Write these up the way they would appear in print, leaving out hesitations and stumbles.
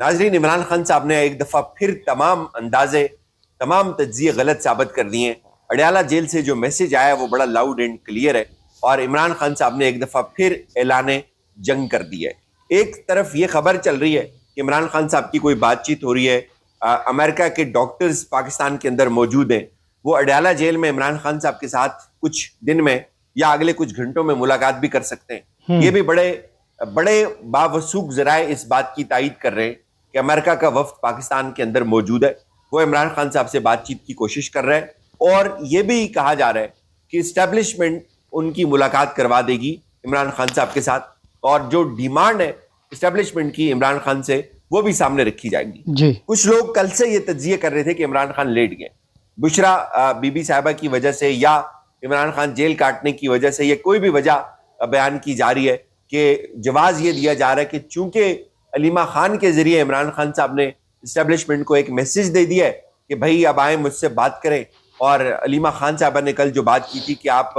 नाजरीन, इमरान खान साहब ने एक दफा फिर तमाम अंदाजे, तमाम तज्जिए गलत साबित कर दिए हैं। अडयाला जेल से जो मैसेज आया वो बड़ा लाउड एंड क्लियर है और इमरान खान साहब ने एक दफा फिर ऐलान जंग कर दी है। एक तरफ ये खबर चल रही है कि इमरान खान साहब की कोई बातचीत हो रही है, अमेरिका के डॉक्टर्स पाकिस्तान के अंदर मौजूद हैं, वो अडयाला जेल में इमरान खान साहब के साथ कुछ दिन में या अगले कुछ घंटों में मुलाकात भी कर सकते हैं। ये भी बड़े बड़े बावसूख जराए इस बात की तायीद कर रहे हैं कि अमेरिका का वफ्द पाकिस्तान के अंदर मौजूद है, वो इमरान खान साहब से बातचीत की कोशिश कर रहा है और ये भी कहा जा रहा है कि इस्टेब्लिशमेंट उनकी मुलाकात करवा देगी इमरान खान साहब के साथ और जो डिमांड है इस्टेब्लिशमेंट की इमरान खान से वो भी सामने रखी जाएगी जी। कुछ लोग कल से ये तज्जिए कर रहे थे कि इमरान खान लेट गए, बुशरा बीबी साहिबा की वजह से या इमरान खान जेल काटने की वजह से, ये कोई भी वजह बयान की जा रही है कि जवाब ये दिया जा रहा है कि चूंकि अलीमा खान के जरिए इमरान खान साहब ने इस्टेब्लिशमेंट को एक मैसेज दे दिया है कि भाई अब आए मुझसे बात करें, और अलीमा खान साहबा ने कल जो बात की थी कि आप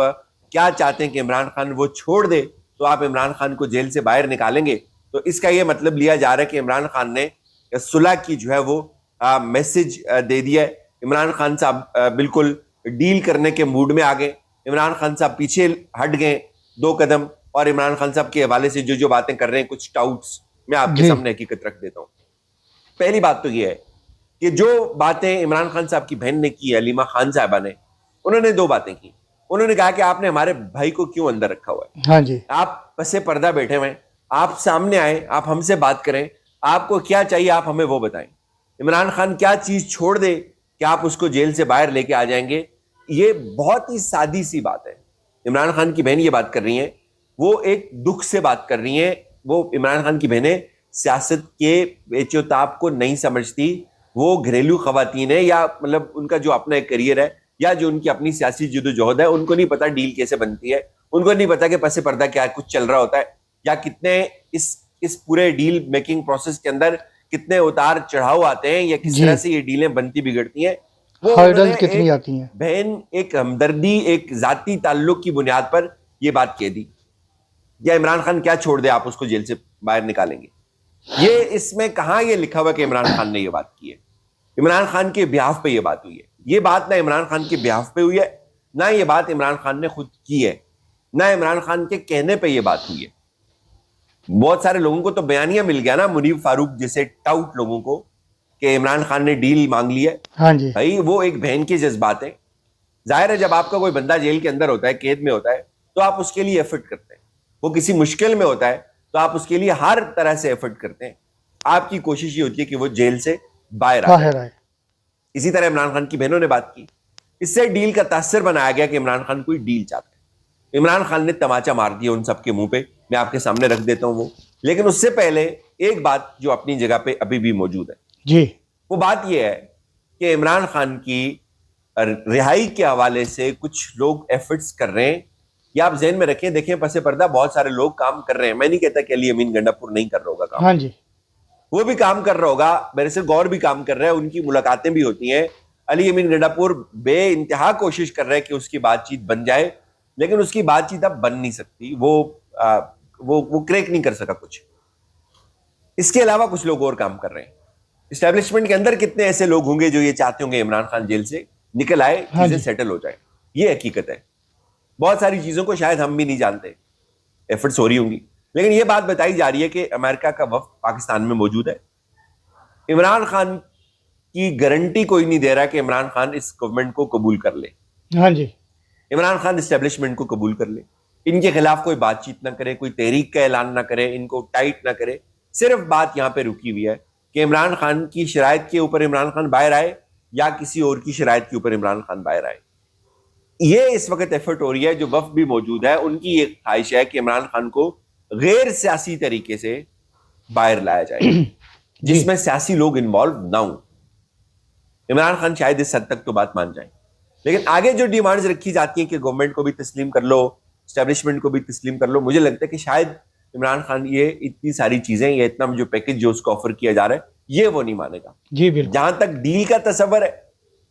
क्या चाहते हैं कि इमरान खान वो छोड़ दे तो आप इमरान खान को जेल से बाहर निकालेंगे, तो इसका ये मतलब लिया जा रहा है कि इमरान खान ने सुलह की जो है वो मैसेज दे दिया है। इमरान खान साहब बिल्कुल डील करने के मूड में आ गए, इमरान खान साहब पीछे हट गए 2 कदम और इमरान खान साहब के हवाले से जो जो बातें कर रहे हैं, कुछ डाउट्स मैं आपके सामने हकीकत रख देता हूं। पहली बात तो ये है कि जो बातें इमरान खान साहब की बहन ने की, अलीमा खान साहबा ने, उन्होंने 2 बातें की। उन्होंने कहा कि आपने हमारे भाई को क्यों अंदर रखा हुआ है, हाँ जी, आप पसे पर्दा बैठे हुए हैं, आप सामने आए, आप हमसे बात करें, आपको क्या चाहिए आप हमें वो बताएं। इमरान खान क्या चीज छोड़ दे कि आप उसको जेल से बाहर लेके आ जाएंगे। ये बहुत ही सादी सी बात है। इमरान खान की बहन ये बात कर रही है, वो एक दुख से बात कर रही हैं। वो इमरान खान की बहनें सियासत के पेचोताब को नहीं समझती, वो घरेलू खवातीन है या मतलब उनका जो अपना एक करियर है या जो उनकी अपनी सियासी जदोजहद है, उनको नहीं पता डील कैसे बनती है, उनको नहीं पता कि पसे पर्दा क्या कुछ चल रहा होता है या कितने इस पूरे डील मेकिंग प्रोसेस के अंदर कितने उतार चढ़ाव आते हैं या किस तरह से ये डीलें बनती बिगड़ती हैं। वो हर्डल्स कितनी आती हैं। बहन एक हमदर्दी, एक जाती ताल्लुक की बुनियाद पर ये बात कह दी, या इमरान खान क्या छोड़ दे आप उसको जेल से बाहर निकालेंगे। ये इसमें कहां ये लिखा हुआ कि इमरान खान ने ये बात की है? इमरान खान के बिहाफ पे ये बात हुई है। ये बात ना इमरान खान के बिहाफ पे हुई है, ना ये बात इमरान खान ने खुद की है, ना इमरान खान के कहने पे ये बात हुई है। बहुत सारे लोगों को तो बयानिया मिल गया ना, मुनीब फारूक जैसे टाउट लोगों को, कि इमरान खान ने डील मांग ली है। हाँ जी भाई, वो एक बहन के जज्बात है। जाहिर है जब आपका कोई बंदा जेल के अंदर होता है, कैद में होता है, तो आप उसके लिए एफर्ट करते हैं। वो किसी मुश्किल में होता है तो आप उसके लिए हर तरह से एफर्ट करते हैं। आपकी कोशिश ये होती है कि वो जेल से बाहर आए। इसी तरह इमरान खान की बहनों ने बात की, इससे डील का तासर बनाया गया कि इमरान खान कोई डील चाहता है। इमरान खान ने तमाचा मार दिया उन सबके मुंह पे, मैं आपके सामने रख देता हूं वो। लेकिन उससे पहले एक बात जो अपनी जगह पे अभी भी मौजूद है जी, वो बात यह है कि इमरान खान की रिहाई के हवाले से कुछ लोग एफर्ट्स कर रहे हैं। ये आप ज़हन में रखें, देखें पसे पर्दा बहुत सारे लोग काम कर रहे हैं। मैं नहीं कहता कि अली अमीन गंडापुर नहीं कर रहा होगा काम, हाँ जी, वो भी काम कर रहा होगा, मेरे से गौर भी काम कर रहा है, उनकी मुलाकातें भी होती हैं। अली अमीन गंडापुर बे इंतहा कोशिश कर रहे हैं कि उसकी बातचीत बन जाए, लेकिन उसकी बातचीत अब बन नहीं सकती। वो क्रैक नहीं कर सका कुछ। इसके अलावा कुछ लोग और काम कर रहे हैं। इस्टेब्लिशमेंट के अंदर कितने ऐसे लोग होंगे जो ये चाहते होंगे इमरान खान जेल से निकल आए, चीजें सेटल हो जाए। ये हकीकत है। बहुत सारी चीजों को शायद हम भी नहीं जानते, एफर्ट्स हो रही होंगी, लेकिन ये बात बताई जा रही है कि अमेरिका का वफ्द पाकिस्तान में मौजूद है। इमरान खान की गारंटी कोई नहीं दे रहा कि इमरान खान इस गवर्नमेंट को कबूल कर ले। हाँ जी, इमरान खान इस्टेब्लिशमेंट को कबूल कर ले, इनके खिलाफ कोई बातचीत ना करे, कोई तहरीक का ऐलान ना करे, इनको टाइट ना करे। सिर्फ बात यहां पे रुकी हुई है कि इमरान खान की शराइत के ऊपर इमरान खान बाहर आए या किसी और की शराइत के ऊपर इमरान खान बाहर आए। ये इस वक्त एफर्ट हो रही है। जो वफ्द भी मौजूद है उनकी ये ख्वाहिश है कि इमरान खान को गैर सियासी तरीके से बाहर लाया जाए, जिसमें सियासी लोग इन्वॉल्व ना हो। इमरान खान शायद इस हद तक तो बात मान जाए, लेकिन आगे जो डिमांड्स रखी जाती हैं कि गवर्नमेंट को भी तस्लीम कर लो, एस्टेब्लिशमेंट को भी तस्लीम कर लो, मुझे लगता है कि शायद इमरान खान ये इतनी सारी चीजें, ये इतना जो पैकेज जो उसको ऑफर किया जा रहा है, ये वो नहीं मानेगा। जी बिल्कुल। जहां तक डील का तस्वर है,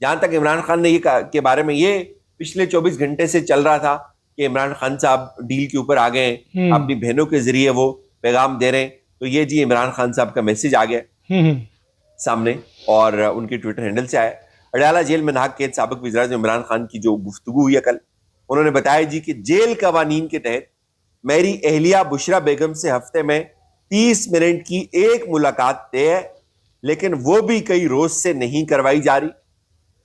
जहां तक इमरान खान ने ये के बारे में ये पिछले 24 घंटे से चल रहा था कि इमरान खान साहब डील के ऊपर आ गए, अपनी बहनों के जरिए वो पैगाम दे रहे हैं, तो ये जी इमरान खान साहब का मैसेज आ गया सामने और उनके ट्विटर हैंडल से आया। अडयाला जेल में नाहक कैद साबिक वज़ीर-ए-आज़म इमरान खान की जो गुफ्तगू हुई है कल, उन्होंने बताया जी कि जेल कवानीन के तहत मेरी अहलिया बुशरा बेगम से हफ्ते में 30 मिनट की एक मुलाकात तय है, लेकिन वो भी कई रोज से नहीं करवाई जा रही।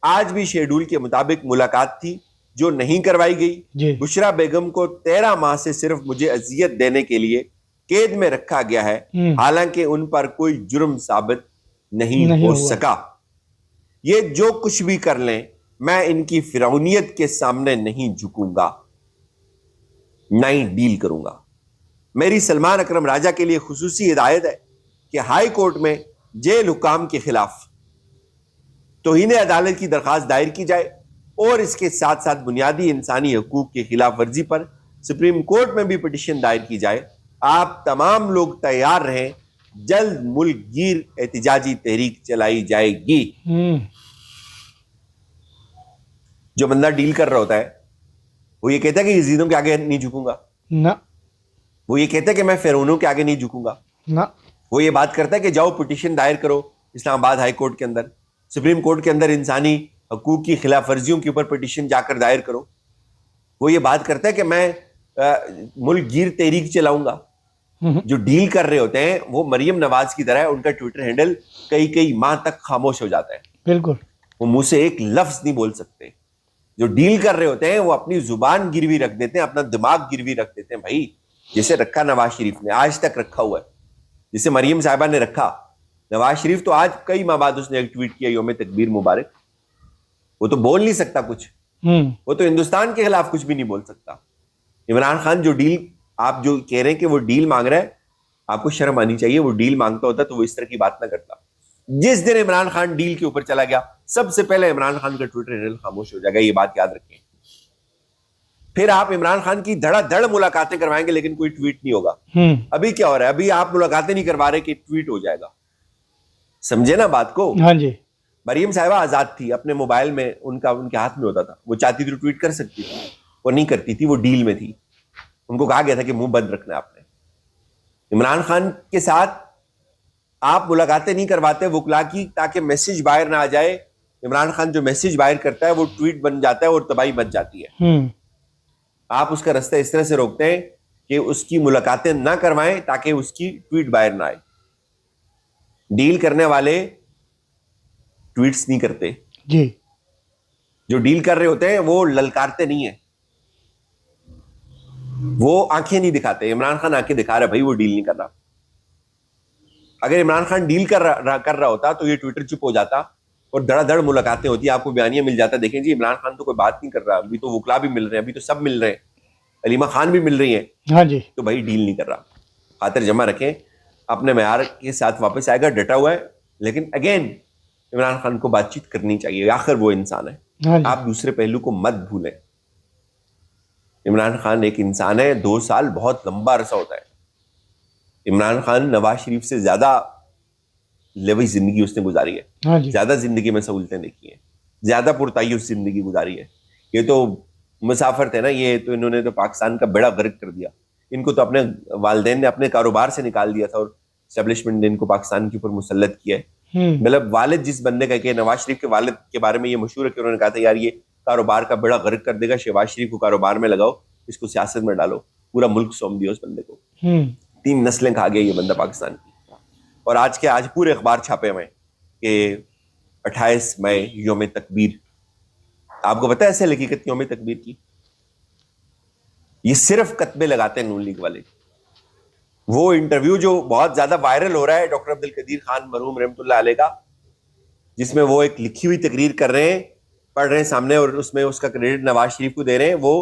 आज भी शेड्यूल के मुताबिक मुलाकात थी जो नहीं करवाई गई। बुशरा बेगम को 13 माह से सिर्फ मुझे अजियत देने के लिए कैद में रखा गया है, हालांकि उन पर कोई जुर्म साबित नहीं हो सका। ये जो कुछ भी कर लें, मैं इनकी फिरौनियत के सामने नहीं झुकूंगा, नहीं डील करूंगा। मेरी सलमान अकरम राजा के लिए खुसूसी हिदायत है कि हाई कोर्ट में जेल हुकाम के खिलाफ तौहीन अदालत की दरखास्त दायर की जाए और इसके साथ साथ बुनियादी इंसानी हकूक की खिलाफ वर्जी पर सुप्रीम कोर्ट में भी पिटीशन दायर की जाए। आप तमाम लोग तैयार रहें, जल्द मुल्क गिर एहतिजाजी तहरीक चलाई जाएगी। जो बंदा डील कर रहा होता है वो ये कहता है कि यजीदों के आगे नहीं झुकूंगा ना, वो ये कहता है कि मैं फिरौनों के आगे नहीं झुकूंगा ना, वो ये बात करता है कि जाओ पिटीशन दायर करो इस्लामाबाद हाई कोर्ट के अंदर, सुप्रीम कोर्ट के अंदर इंसानी हकूक की खिलाफ वर्जियों के ऊपर पिटीशन जाकर दायर करो। वो ये बात करता है कि मैं मुल्क गिर तहरीक चलाऊंगा। जो डील कर रहे होते हैं वो मरियम नवाज की तरह है, उनका ट्विटर हैंडल कई माह तक खामोश हो जाता है। बिल्कुल, वो मुंह से एक लफ्ज नहीं बोल सकते। जो डील कर रहे होते हैं वो अपनी जुबान गिरवी रख देते हैं, अपना दिमाग गिरवी रख देते हैं। भाई जैसे रखा नवाज शरीफ ने, आज तक रखा हुआ है, जिसे मरियम साहिबा ने रखा। नवाज शरीफ तो आज कई माह बाद उसने एक ट्वीट किया, योम तकबीर मुबारक। वो तो बोल नहीं सकता कुछ, वो तो हिंदुस्तान के खिलाफ कुछ भी नहीं बोल सकता। इमरान खान जो डील, आप जो कह रहे हैं कि वो डील मांग रहा है, आपको शर्म आनी चाहिए। वो डील मांगता होता तो वो इस तरह की बात ना करता। जिस दिन इमरान खान डील के ऊपर चला गया, सबसे पहले इमरान खान का ट्विटर हैंडल खामोश हो जाएगा, ये बात याद रखें। फिर आप इमरान खान की धड़ाधड़ मुलाकातें करवाएंगे लेकिन कोई ट्वीट नहीं होगा। अभी क्या हो रहा है, अभी आप मुलाकातें नहीं करवा रहे कि ट्वीट हो जाएगा। समझे ना बात को? हाँ जी। मरियम साहिबा आजाद थी, अपने मोबाइल में उनके हाथ में होता था, वो चाहती थी तो ट्वीट कर सकती थी, वो नहीं करती थी, वो डील में थी। उनको कहा गया था कि मुंह बंद रखना है आपने। इमरान खान के साथ आप मुलाकातें नहीं करवाते वकला की, ताकि मैसेज बाहर ना आ जाए। इमरान खान जो मैसेज बाहर करता है वो ट्वीट बन जाता है और तबाही मच जाती है। आप उसका रास्ता इस तरह से रोकते हैं कि उसकी मुलाकातें ना करवाएं ताकि उसकी ट्वीट बाहर ना आए। डील करने वाले ट्वीट्स नहीं करते जी, जो डील कर रहे होते हैं वो ललकारते नहीं है, वो आंखें नहीं दिखाते। इमरान खान आंखें दिखा रहा है, भाई वो डील नहीं कर रहा। अगर इमरान खान डील कर रहा होता तो ये ट्विटर चुप हो जाता और धड़ाधड़ मुलाकातें होती, आपको बयानिया मिल जाता। देखें जी, इमरान खान तो कोई बात नहीं कर रहा, अभी तो वकला भी मिल रहे हैं, अभी तो सब मिल रहे हैं, अलीमा खान भी मिल रही है। हाँ जी, तो भाई डील नहीं कर रहा। खातिर जमा रखें, अपने मेयार के साथ वापस आएगा, डटा हुआ है। लेकिन अगेन इमरान खान को बातचीत करनी चाहिए, आखिर वो इंसान है। हाँ, आप दूसरे पहलू को मत भूलें। इमरान खान एक इंसान है, 2 साल बहुत लंबा अरसा होता है। इमरान खान नवाज शरीफ से ज्यादा लेवी जिंदगी उसने गुजारी है। हाँ, ज्यादा जिंदगी में सहूलतें देखी है, ज्यादा पुरतायुस जिंदगी गुजारी है। ये तो मुसाफिर थे ना, ये तो इन्होंने तो पाकिस्तान का बेड़ा गर्क कर दिया। इनको तो अपने वालिदैन ने अपने कारोबार से निकाल दिया था और एस्टेब्लिशमेंट ने इनको पाकिस्तान के ऊपर मुसल्लत किया है। मतलब वालिद जिस बंदे का, कि नवाज शरीफ के वालिद के बारे में ये मशहूर है कि उन्होंने कहा था यार ये कारोबार का बेड़ा गर्क कर देगा, शहबाज शरीफ को कारोबार में लगाओ, इसको सियासत में डालो, पूरा मुल्क सौंप दिया उस बंदे को। 3 नस्लें खा गया ये बंदा पाकिस्तान की। और आज पूरे अखबार छापे हुए कि 28 मई योम तकबीर। आपको पता है असल हकीकत योम तकबीर की? ये सिर्फ कत्बे लगाते हैं नून लीग वाले। वो इंटरव्यू जो बहुत ज्यादा वायरल हो रहा है डॉक्टर अब्दुल कदीर खान मरहूम रहमतुल्लाह अलैह का, जिसमें वो एक लिखी हुई तकरीर कर रहे हैं, पढ़ रहे हैं सामने, और उसमें उसका क्रेडिट नवाज शरीफ को दे रहे हैं। वो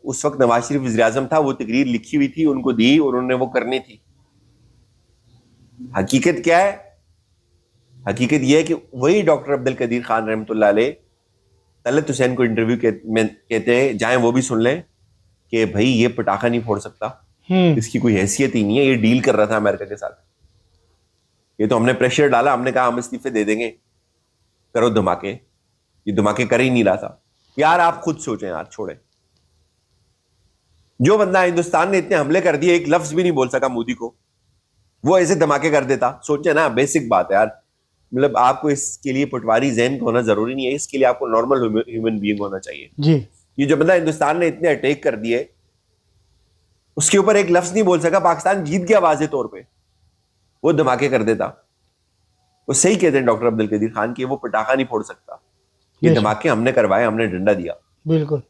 उस वक्त नवाज शरीफ वज़ीर आज़म था, वो तकरीर लिखी हुई थी, उनको दी और उन्होंने वो करनी थी। हकीकत क्या है? हकीकत यह है कि वही डॉक्टर अब्दुल कदीर खान रहमतुल्लाह अलैह तलत हुसैन को इंटरव्यू में कहते हैं, जाएं वो भी सुन लें कि भाई ये पटाखा नहीं फोड़ सकता, इसकी कोई हैसियत ही नहीं है, ये डील कर रहा था अमेरिका के साथ। ये तो हमने प्रेशर डाला, हमने कहा हम इस्तीफे दे देंगे, करो धमाके। ये धमाके कर ही नहीं रहा था। यार आप खुद सोचें यार, छोड़े। जो बंदा हिंदुस्तान ने इतने हमले कर दिए, एक लफ्ज भी नहीं बोल सका मोदी को, वो ऐसे धमाके कर देता। सोचे ना, बेसिक बात है यार, मतलब आपको इसके लिए पटवारी ज़हन का होना जरूरी नहीं है, इसके लिए आपको नॉर्मल ह्यूमन बीइंग होना चाहिए जी। ये जो बंदा हिंदुस्तान ने इतने अटैक कर दिए, उसके ऊपर एक लफ्ज नहीं बोल सका, पाकिस्तान जीत गया वाजे तौर पे, वो धमाके कर देता। वो सही कहते हैं डॉक्टर अब्दुल कदीर खान की, वो पटाखा नहीं फोड़ सकता। ये बेशक। धमाके हमने करवाए, हमने डंडा दिया। बिल्कुल।